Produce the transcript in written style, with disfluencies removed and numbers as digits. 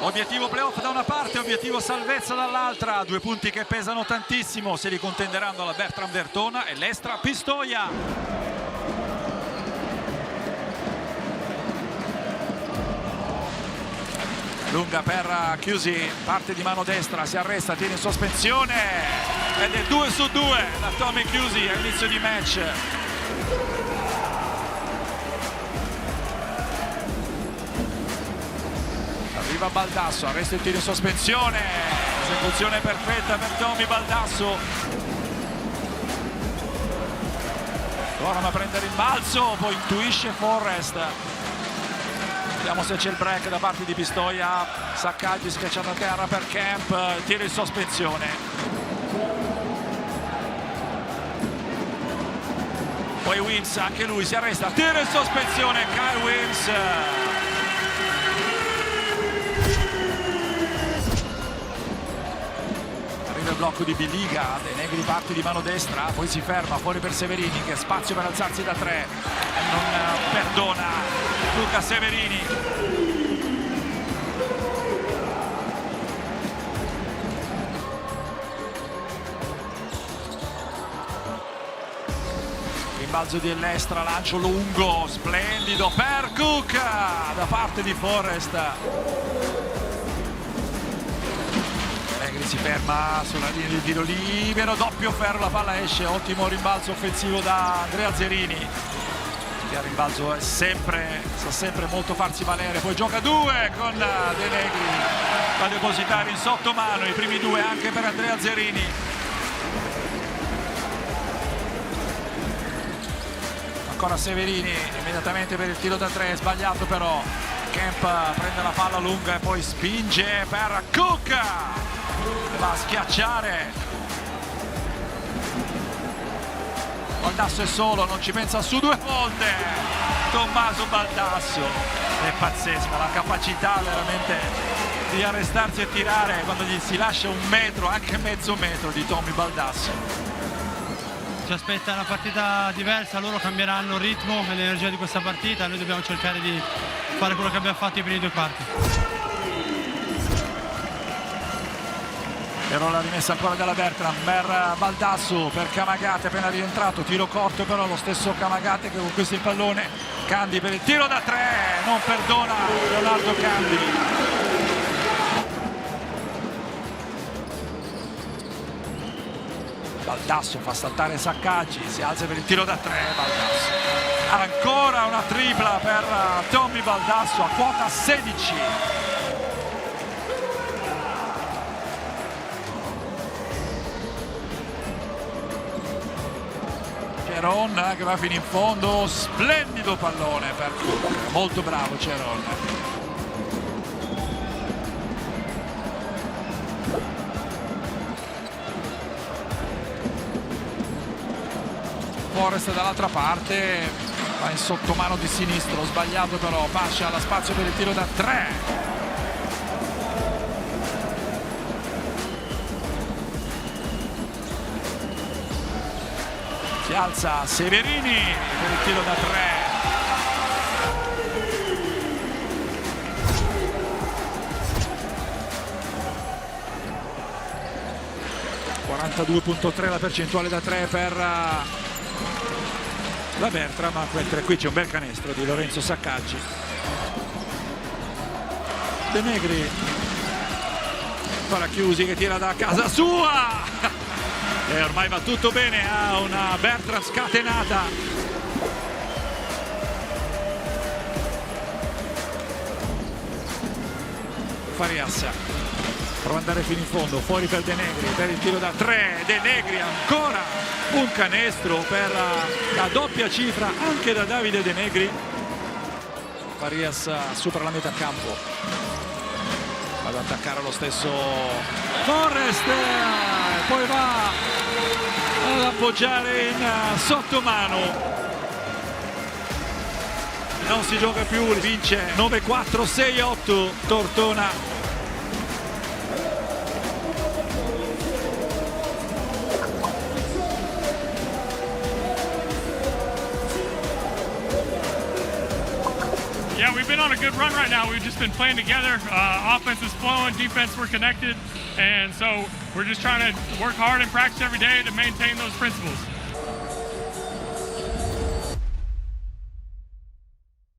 Obiettivo playoff da una parte, obiettivo salvezza dall'altra, 2 punti che pesano tantissimo, se li contenderanno la Bertram Vertona e l'Estra Pistoia. Lunga per Chiusi, parte di mano destra, si arresta, tiene in sospensione ed è 2 su 2 da Tommy Chiusi all'inizio di match. Arriva Baldasso, arresta il tiro in sospensione, esecuzione perfetta per Tommy Baldasso. Gorham a prendere il balzo, poi intuisce Forrest. Vediamo se c'è il break da parte di Pistoia. Saccaggi schiacciato a terra per Kemp, tiro in sospensione. Poi Wins, anche lui si arresta, tiro in sospensione, Kyle Wins. Arriva il blocco di Biliga, De Negri parte di mano destra, poi si ferma, fuori per Severini che ha spazio per alzarsi da 3 e non perdona Luca Severini. Rimbalzo di Elestra, lancio lungo, splendido per Cook da parte di Forrest. Negri si ferma sulla linea di tiro libero, doppio ferro, la palla esce, ottimo rimbalzo offensivo da Andrea Zerini. Il rimbalzo è sa sempre molto farsi valere, poi gioca 2 con De Negri da depositare in sottomano, i primi 2 anche per Andrea Zerini. Ancora Severini immediatamente per il tiro da 3, sbagliato però. Kemp prende la palla lunga e poi spinge per Cook, va a schiacciare. Baldasso è solo, non ci pensa su 2 volte. Tommaso Baldasso è pazzesca la capacità veramente di arrestarsi e tirare quando gli si lascia 1 metro, anche mezzo metro di Tommy Baldasso. Ci aspetta una partita diversa, loro cambieranno il ritmo e l'energia di questa partita, noi dobbiamo cercare di fare quello che abbiamo fatto i primi 2 quarti. Però la rimessa ancora della Bertram per Baldasso, per Kamagate appena rientrato, tiro corto però lo stesso Kamagate che conquista il pallone. Candi per il tiro da 3, non perdona Leonardo Candi. Baldasso fa saltare Saccaggi, si alza per il tiro da 3, Baldasso. Ancora una tripla per Tommy Baldasso a quota 16. Ceron che va fino in fondo, splendido pallone per Cook, molto bravo Ceron. Forrest dall'altra parte, va in sottomano di sinistro, sbagliato però, Pascia alla spazio per il tiro da 3. Si alza Severini per il tiro da 3. (42,3) la percentuale da 3 per la Bertram, mentre qui c'è un bel canestro di Lorenzo Saccaggi. De Negri, ancora Chiusi che tira da casa sua. E ormai va tutto bene, ha una Bertram scatenata. Farias prova ad andare fino in fondo, fuori per De Negri, per il tiro da 3, De Negri ancora un canestro per la doppia cifra anche da Davide De Negri. Farias supera la metà campo, va ad attaccare lo stesso Forrest, poi va ad appoggiare in sottomano. Non si gioca più, vince 9-4, 6-8 Tortona. Yeah, we've been on a good run right now. We've just been playing together. Offense is flowing, defense we're connected, and so we're just trying to work hard and practice every day to maintain those principles.